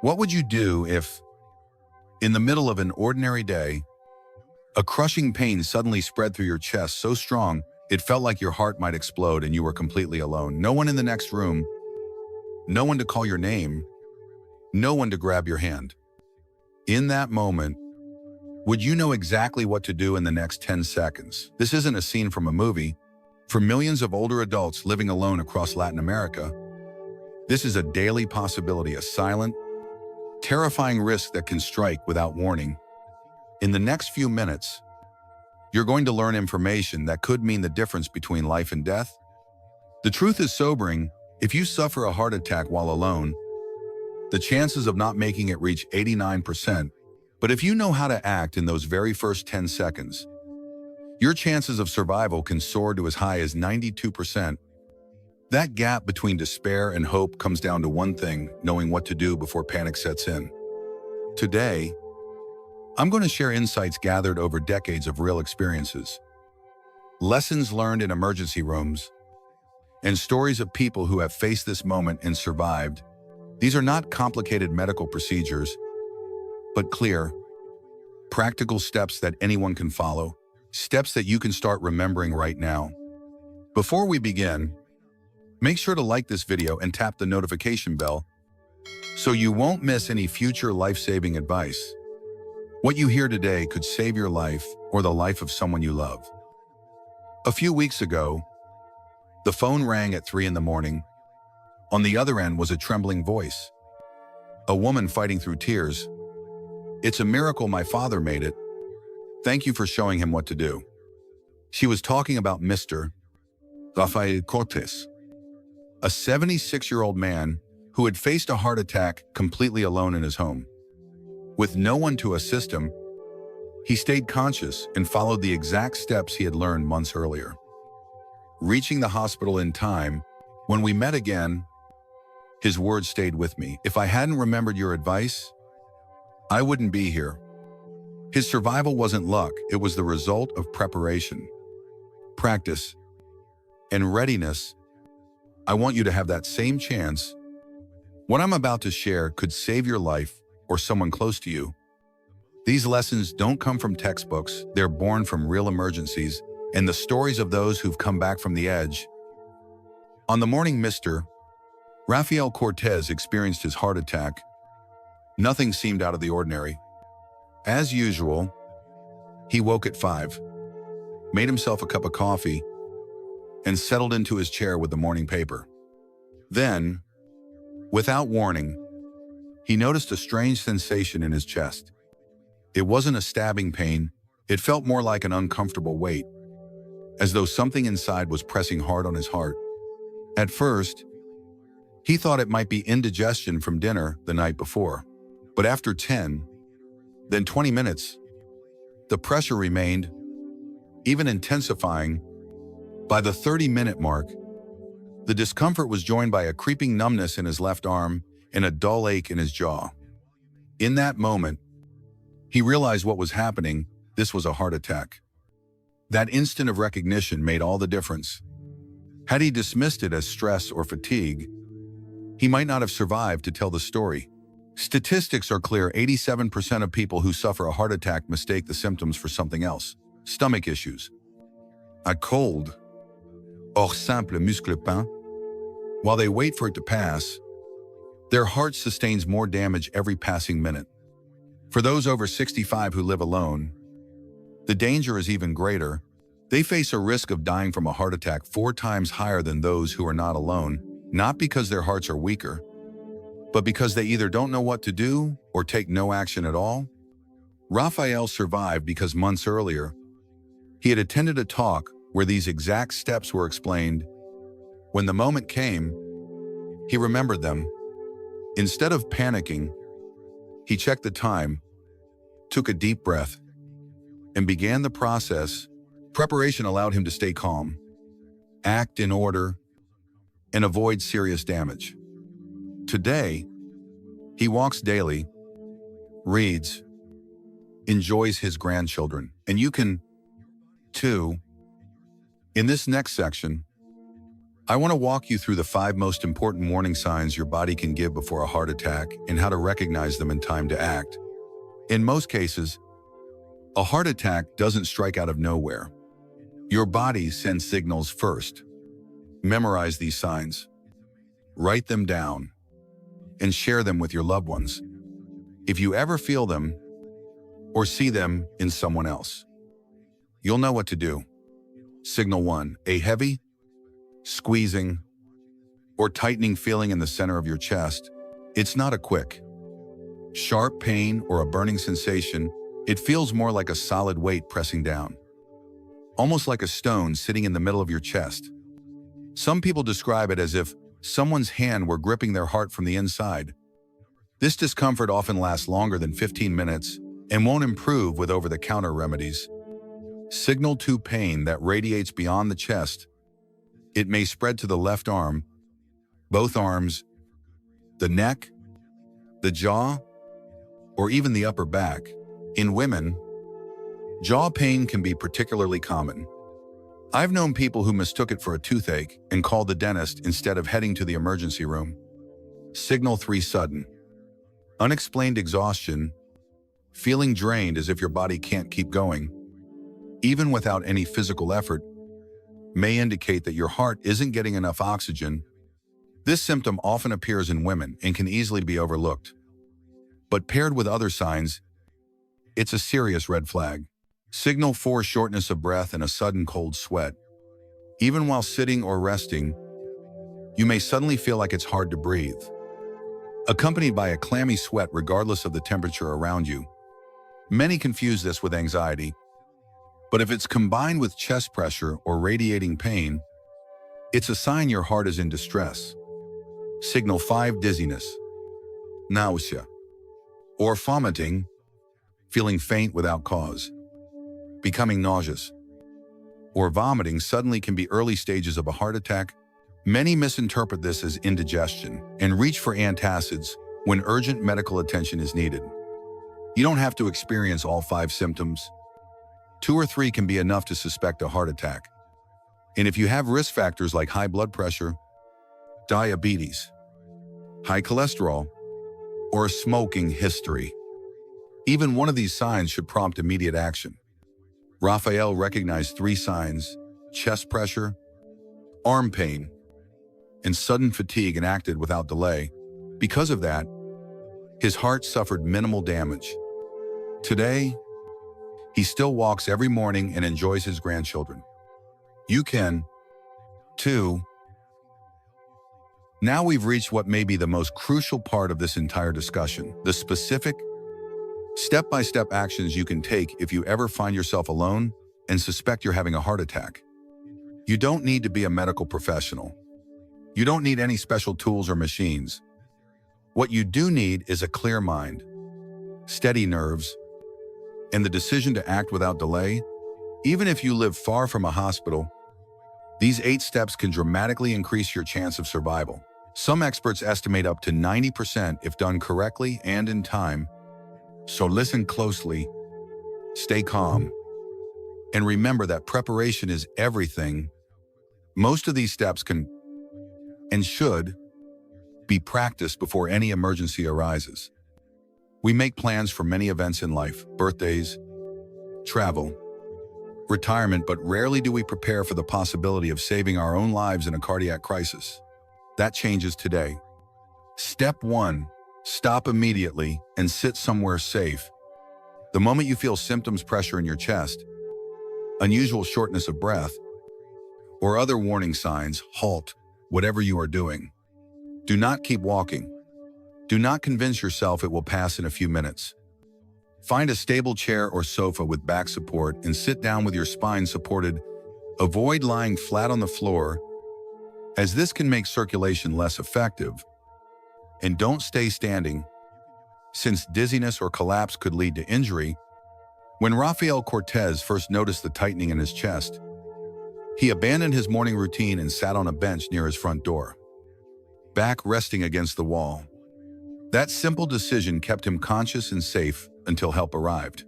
What would you do if, in the middle of an ordinary day, a crushing pain suddenly spread through your chest so strong it felt like your heart might explode and you were completely alone? No one in the next room, no one to call your name, no one to grab your hand. In that moment, would you know exactly what to do in the next 10 seconds? This isn't a scene from a movie. For millions of older adults living alone across Latin America, this is a daily possibility, a silent, terrifying risk that can strike without warning. In the next few minutes, you're going to learn information that could mean the difference between life and death. The truth is sobering. If you suffer a heart attack while alone, the chances of not making it reach 89%. But if you know how to act in those very first 10 seconds, your chances of survival can soar to as high as 92%. That gap between despair and hope comes down to one thing: knowing what to do before panic sets in. Today, I'm going to share insights gathered over decades of real experiences, lessons learned in emergency rooms, and stories of people who have faced this moment and survived. These are not complicated medical procedures, but clear, practical steps that anyone can follow, steps that you can start remembering right now. Before we begin, make sure to like this video and tap the notification bell so you won't miss any future life-saving advice. What you hear today could save your life or the life of someone you love. A few weeks ago, the phone rang at 3 in the morning. On the other end was a trembling voice. A woman fighting through tears. "It's a miracle my father made it. Thank you for showing him what to do." She was talking about Mr. Rafael Cortés, a 76-year-old man who had faced a heart attack completely alone in his home. With no one to assist him, he stayed conscious and followed the exact steps he had learned months earlier. Reaching the hospital in time, when we met again, his words stayed with me. "If I hadn't remembered your advice, I wouldn't be here." His survival wasn't luck, it was the result of preparation, practice, and readiness. I want you to have that same chance. What I'm about to share could save your life or someone close to you. These lessons don't come from textbooks, they're born from real emergencies and the stories of those who've come back from the edge. On the morning Mr. Rafael Cortés experienced his heart attack, nothing seemed out of the ordinary. As usual, he woke at 5, made himself a cup of coffee, and settled into his chair with the morning paper. Then, without warning, he noticed a strange sensation in his chest. It wasn't a stabbing pain, it felt more like an uncomfortable weight, as though something inside was pressing hard on his heart. At first, he thought it might be indigestion from dinner the night before. But after 10, then 20 minutes, the pressure remained, even intensifying. By the 30-minute mark, the discomfort was joined by a creeping numbness in his left arm and a dull ache in his jaw. In that moment, he realized what was happening. This was a heart attack. That instant of recognition made all the difference. Had he dismissed it as stress or fatigue, he might not have survived to tell the story. Statistics are clear: 87% of people who suffer a heart attack mistake the symptoms for something else. Stomach issues, a cold, or simple muscle pain. While they wait for it to pass, their heart sustains more damage every passing minute. For those over 65 who live alone, the danger is even greater. They face a risk of dying from a heart attack 4 times higher than those who are not alone, not because their hearts are weaker, but because they either don't know what to do or take no action at all. Rafael survived because months earlier, he had attended a talk where these exact steps were explained. When the moment came, he remembered them. Instead of panicking, he checked the time, took a deep breath, and began the process. Preparation allowed him to stay calm, act in order, and avoid serious damage. Today, he walks daily, reads, enjoys his grandchildren, and you can, too. In this next section, I want to walk you through the 5 most important warning signs your body can give before a heart attack and how to recognize them in time to act. In most cases, a heart attack doesn't strike out of nowhere. Your body sends signals first. Memorize these signs. Write them down and share them with your loved ones. If you ever feel them or see them in someone else, you'll know what to do. Signal 1, a heavy, squeezing, or tightening feeling in the center of your chest. It's not a quick, sharp pain or a burning sensation. It feels more like a solid weight pressing down, almost like a stone sitting in the middle of your chest. Some people describe it as if someone's hand were gripping their heart from the inside. This discomfort often lasts longer than 15 minutes and won't improve with over-the-counter remedies. Signal 2, pain that radiates beyond the chest. It may spread to the left arm, both arms, the neck, the jaw, or even the upper back. In women, jaw pain can be particularly common. I've known people who mistook it for a toothache and called the dentist instead of heading to the emergency room. Signal 3, sudden, unexplained exhaustion, feeling drained as if your body can't keep going, even without any physical effort, may indicate that your heart isn't getting enough oxygen. This symptom often appears in women and can easily be overlooked. But paired with other signs, it's a serious red flag. Signal 4, shortness of breath and a sudden cold sweat. Even while sitting or resting, you may suddenly feel like it's hard to breathe, accompanied by a clammy sweat regardless of the temperature around you. Many confuse this with anxiety, but if it's combined with chest pressure or radiating pain, it's a sign your heart is in distress. Signal 5, dizziness, nausea, or vomiting, feeling faint without cause. Becoming nauseous or vomiting suddenly can be early stages of a heart attack. Many misinterpret this as indigestion and reach for antacids when urgent medical attention is needed. You don't have to experience all 5 symptoms. 2 or 3 can be enough to suspect a heart attack. And if you have risk factors like high blood pressure, diabetes, high cholesterol, or a smoking history, even one of these signs should prompt immediate action. Raphael recognized 3 signs: chest pressure, arm pain, and sudden fatigue, and acted without delay. Because of that, his heart suffered minimal damage. Today, he still walks every morning and enjoys his grandchildren. You can, too. Now we've reached what may be the most crucial part of this entire discussion: the specific, step-by-step actions you can take if you ever find yourself alone and suspect you're having a heart attack. You don't need to be a medical professional. You don't need any special tools or machines. What you do need is a clear mind, steady nerves, and the decision to act without delay. Even if you live far from a hospital, these 8 steps can dramatically increase your chance of survival. Some experts estimate up to 90% if done correctly and in time. So listen closely, stay calm, and remember that preparation is everything. Most of these steps can and should be practiced before any emergency arises. We make plans for many events in life: birthdays, travel, retirement, but rarely do we prepare for the possibility of saving our own lives in a cardiac crisis. That changes today. Step 1. Stop immediately and sit somewhere safe. The moment you feel symptoms, pressure in your chest, unusual shortness of breath, or other warning signs, halt whatever you are doing. Do not keep walking. Do not convince yourself it will pass in a few minutes. Find a stable chair or sofa with back support and sit down with your spine supported. Avoid lying flat on the floor, as this can make circulation less effective. And don't stay standing, since dizziness or collapse could lead to injury. When Rafael Cortez first noticed the tightening in his chest, he abandoned his morning routine and sat on a bench near his front door, back resting against the wall. That simple decision kept him conscious and safe until help arrived.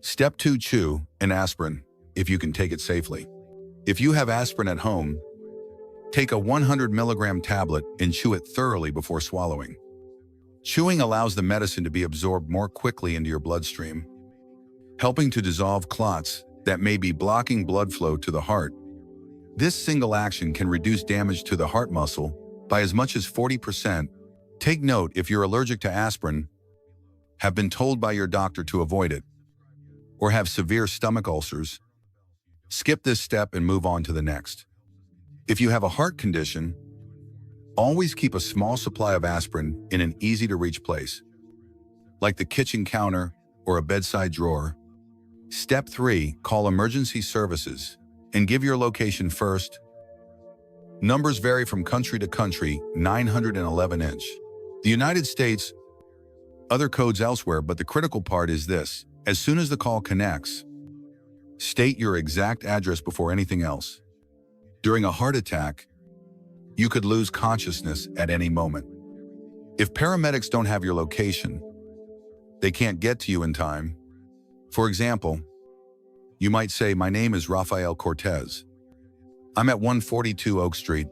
Step 2. Chew an aspirin, if you can take it safely. If you have aspirin at home, Take a 100 milligram tablet and chew it thoroughly before swallowing. Chewing allows the medicine to be absorbed more quickly into your bloodstream, helping to dissolve clots that may be blocking blood flow to the heart. This single action can reduce damage to the heart muscle by as much as 40%. Take note, if you're allergic to aspirin, have been told by your doctor to avoid it, or have severe stomach ulcers, skip this step and move on to the next. If you have a heart condition, always keep a small supply of aspirin in an easy-to-reach place, like the kitchen counter or a bedside drawer. Step 3, call emergency services and give your location first. Numbers vary from country to country. 911 inch. The United States, other codes elsewhere, but the critical part is this: as soon as the call connects, state your exact address before anything else. During a heart attack, you could lose consciousness at any moment. If paramedics don't have your location, they can't get to you in time. For example, you might say, "My name is Rafael Cortez. I'm at 142 Oak Street,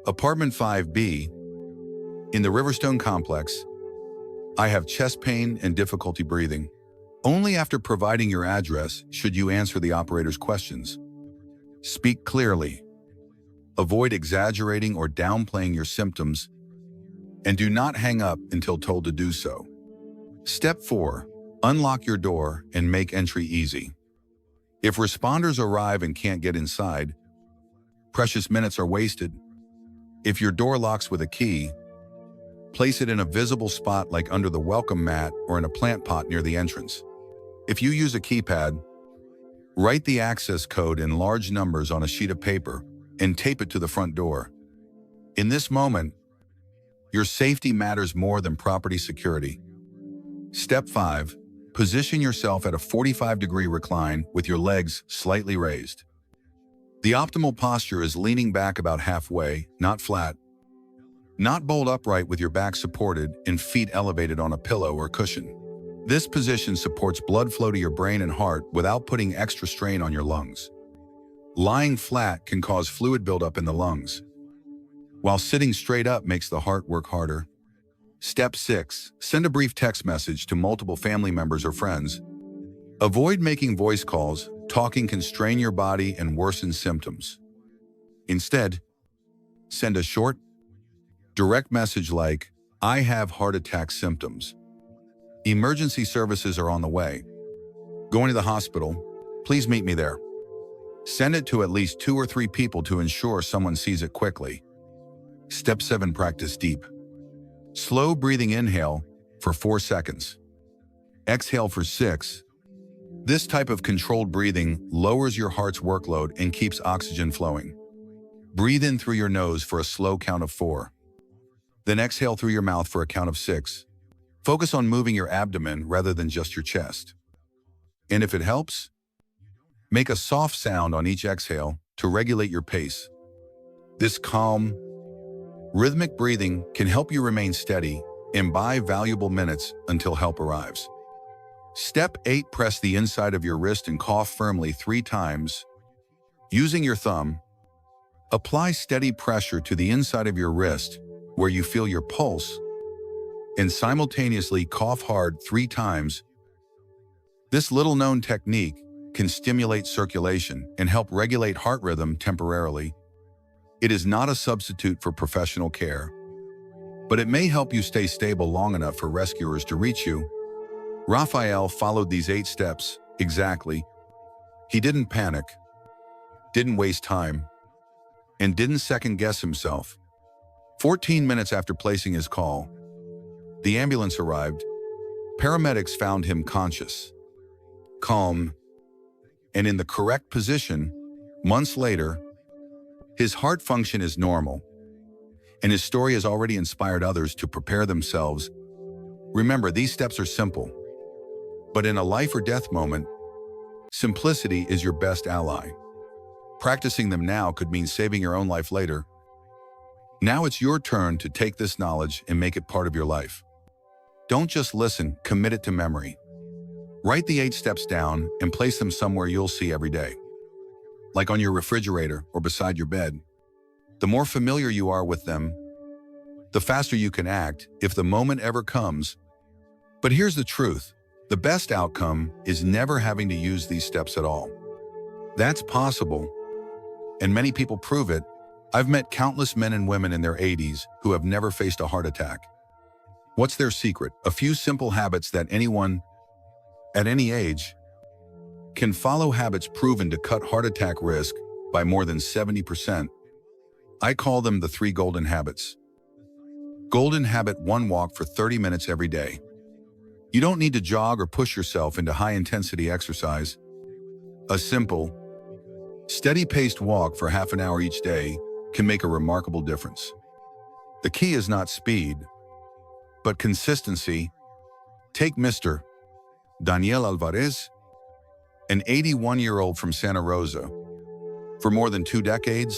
apartment 5B, in the Riverstone complex. I have chest pain and difficulty breathing." Only after providing your address should you answer the operator's questions. Speak clearly. Avoid exaggerating or downplaying your symptoms, and do not hang up until told to do so. Step 4. Unlock your door and make entry easy. If responders arrive and can't get inside, precious minutes are wasted. If your door locks with a key, place it in a visible spot like under the welcome mat or in a plant pot near the entrance. If you use a keypad, write the access code in large numbers on a sheet of paper and tape it to the front door. In this moment, your safety matters more than property security. Step 5. Position yourself at a 45-degree recline with your legs slightly raised. The optimal posture is leaning back about halfway, not flat. Not bolt upright with your back supported and feet elevated on a pillow or cushion. This position supports blood flow to your brain and heart without putting extra strain on your lungs. Lying flat can cause fluid buildup in the lungs, while sitting straight up makes the heart work harder. Step 6. Send a brief text message to multiple family members or friends. Avoid making voice calls. Talking can strain your body and worsen symptoms. Instead, send a short, direct message like, "I have heart attack symptoms. Emergency services are on the way. Going to the hospital. Please meet me there." Send it to at least 2 or 3 people to ensure someone sees it quickly. Step 7. Practice deep. Slow breathing inhale for 4 seconds. Exhale for 6. This type of controlled breathing lowers your heart's workload and keeps oxygen flowing. Breathe in through your nose for a slow count of 4. Then exhale through your mouth for a count of 6. Focus on moving your abdomen rather than just your chest. And if it helps, make a soft sound on each exhale to regulate your pace. This calm, rhythmic breathing can help you remain steady and buy valuable minutes until help arrives. Step 8. Press the inside of your wrist and cough firmly 3 times. Using your thumb, apply steady pressure to the inside of your wrist where you feel your pulse, and simultaneously cough hard 3 times. This little-known technique can stimulate circulation and help regulate heart rhythm temporarily. It is not a substitute for professional care, but it may help you stay stable long enough for rescuers to reach you. Rafael followed these 8 steps exactly. He didn't panic, didn't waste time, and didn't second-guess himself. 14 minutes after placing his call, the ambulance arrived. Paramedics found him conscious, calm, and in the correct position. Months later, his heart function is normal, and his story has already inspired others to prepare themselves. Remember, these steps are simple, but in a life or death moment, simplicity is your best ally. Practicing them now could mean saving your own life later. Now it's your turn to take this knowledge and make it part of your life. Don't just listen, commit it to memory. Write the 8 steps down and place them somewhere you'll see every day, like on your refrigerator or beside your bed. The more familiar you are with them, the faster you can act if the moment ever comes. But here's the truth. The best outcome is never having to use these steps at all. That's possible, and many people prove it. I've met countless men and women in their 80s who have never faced a heart attack. What's their secret? A few simple habits that anyone, at any age, can follow, habits proven to cut heart attack risk by more than 70%. I call them the 3 golden habits. Golden habit 1: walk for 30 minutes every day. You don't need to jog or push yourself into high-intensity exercise. A simple, steady-paced walk for half an hour each day can make a remarkable difference. The key is not speed, but consistency. Take Mr. Daniel Alvarez, an 81-year-old from Santa Rosa. For more than 2 decades,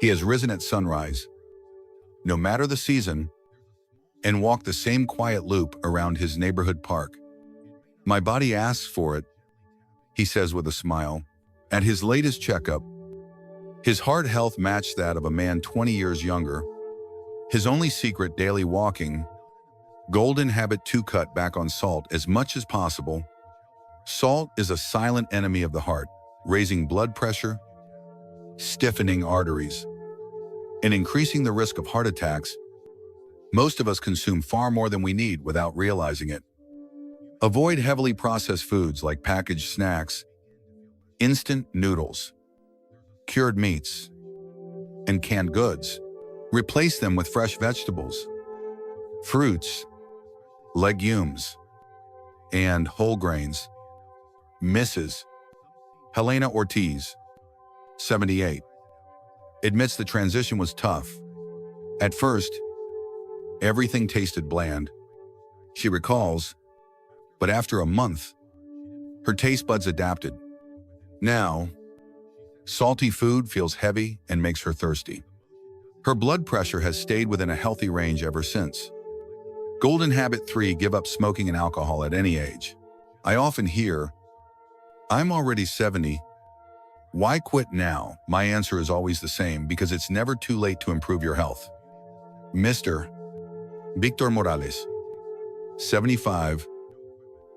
he has risen at sunrise, no matter the season, and walked the same quiet loop around his neighborhood park. My body asks for it, he says with a smile. At his latest checkup, his heart health matched that of a man 20 years younger. His only secret: daily walking. Golden habit 2: cut back on salt as much as possible. Salt is a silent enemy of the heart, raising blood pressure, stiffening arteries, and increasing the risk of heart attacks. Most of us consume far more than we need without realizing it. Avoid heavily processed foods like packaged snacks, instant noodles, cured meats, and canned goods. Replace them with fresh vegetables, fruits, legumes, and whole grains. Mrs. Helena Ortiz, 78, admits the transition was tough. At first, everything tasted bland, she recalls, but after a month, her taste buds adapted. Now, salty food feels heavy and makes her thirsty. Her blood pressure has stayed within a healthy range ever since. Golden habit 3: give up smoking and alcohol at any age. I often hear, "I'm already 70. Why quit now?" My answer is always the same: because it's never too late to improve your health. Mr. Victor Morales, 75,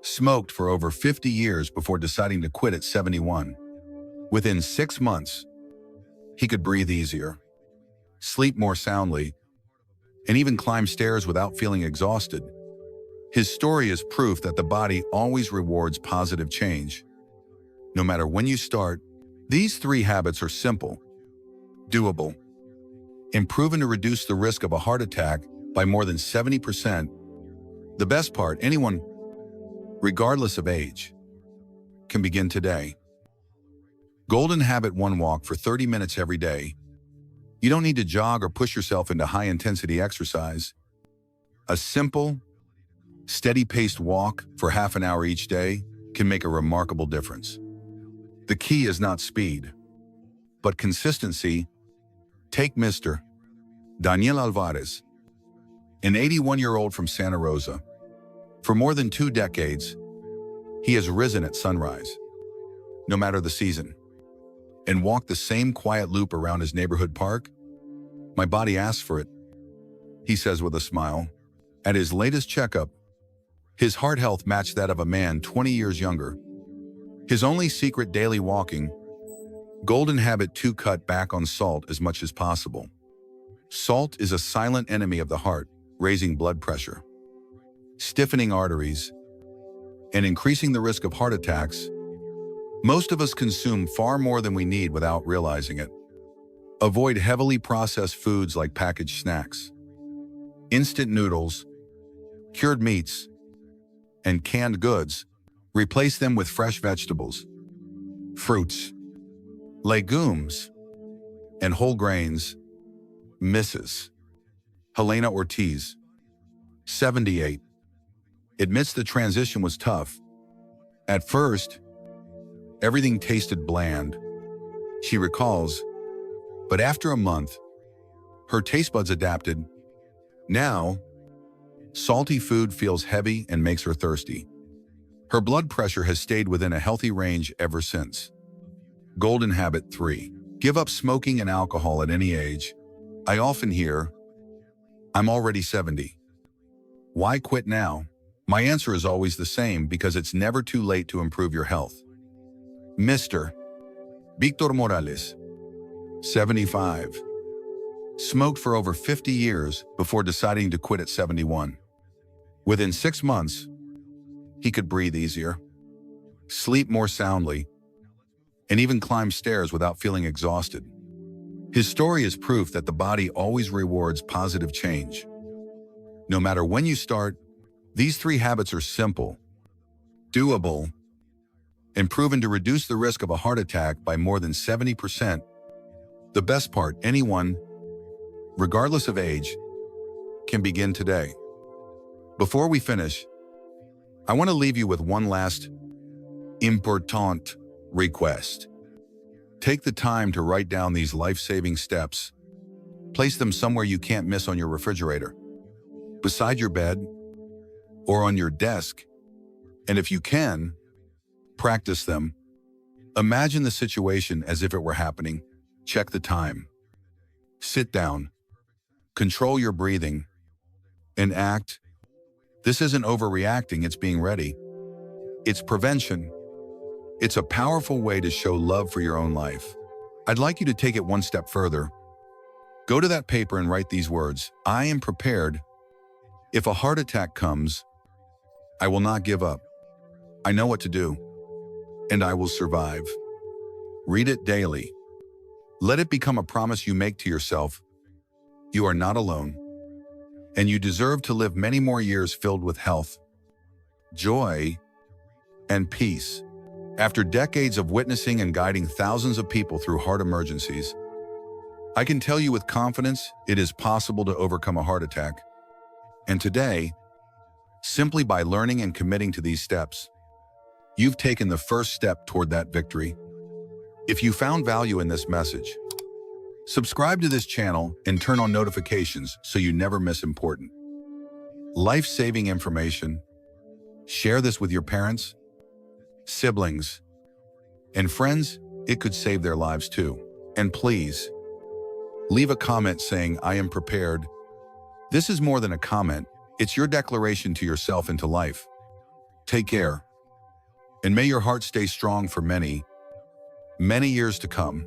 smoked for over 50 years before deciding to quit at 71. Within 6 months, he could breathe easier, sleep more soundly, and even climb stairs without feeling exhausted. His story is proof that the body always rewards positive change. No matter when you start, these 3 habits are simple, doable, and proven to reduce the risk of a heart attack by more than 70%. The best part: anyone, regardless of age, can begin today. Golden habit 1: walk for 30 minutes every day. You don't need to jog or push yourself into high-intensity exercise. A simple, steady-paced walk for half an hour each day can make a remarkable difference. The key is not speed, but consistency. Take Mr. Daniel Alvarez, an 81-year-old from Santa Rosa. For more than 2 decades, he has risen at sunrise, no matter the season, and walked the same quiet loop around his neighborhood park. My body asks for it, he says with a smile. At his latest checkup, his heart health matched that of a man 20 years younger. His only secret: daily walking. Golden habit 2: cut back on salt as much as possible. Salt is a silent enemy of the heart, raising blood pressure, stiffening arteries, and increasing the risk of heart attacks. Most of us consume far more than we need without realizing it. Avoid heavily processed foods like packaged snacks, instant noodles, cured meats, and canned goods. Replace them with fresh vegetables, fruits, legumes, and whole grains. Mrs. Helena Ortiz, 78, admits the transition was tough. At first, everything tasted bland, she recalls, but after a month, her taste buds adapted. Now, salty food feels heavy and makes her thirsty. Her blood pressure has stayed within a healthy range ever since. Golden habit 3: Give up smoking and alcohol at any age. I often hear, I'm already 70. Why quit now? My answer is always the same, because it's never too late to improve your health. Mr. Victor Morales, 75. Smoked for over 50 years before deciding to quit at 71. Within 6 months, he could breathe easier, sleep more soundly, and even climb stairs without feeling exhausted. His story is proof that the body always rewards positive change. No matter when you start, these 3 habits are simple, doable, and proven to reduce the risk of a heart attack by more than 70%. The best part, anyone, regardless of age, can begin today. Before we finish, I want to leave you with one last important request. Take the time to write down these life-saving steps. Place them somewhere you can't miss on your refrigerator, beside your bed, or on your desk. And if you can, practice them. Imagine the situation as if it were happening. Check the time. Sit down. Control your breathing. And act. This isn't overreacting, it's being ready. It's prevention. It's a powerful way to show love for your own life. I'd like you to take it one step further. Go to that paper and write these words. I am prepared. If a heart attack comes, I will not give up. I know what to do, and I will survive. Read it daily. Let it become a promise you make to yourself. You are not alone, and you deserve to live many more years filled with health, joy, and peace. After decades of witnessing and guiding thousands of people through heart emergencies, I can tell you with confidence it is possible to overcome a heart attack. And today, simply by learning and committing to these steps, you've taken the first step toward that victory. If you found value in this message, subscribe to this channel and turn on notifications so you never miss important life-saving information. Share this with your parents, siblings, and friends. It could save their lives too. And please, leave a comment saying, I am prepared. This is more than a comment. It's your declaration to yourself and to life. Take care, and may your heart stay strong for many, many years to come.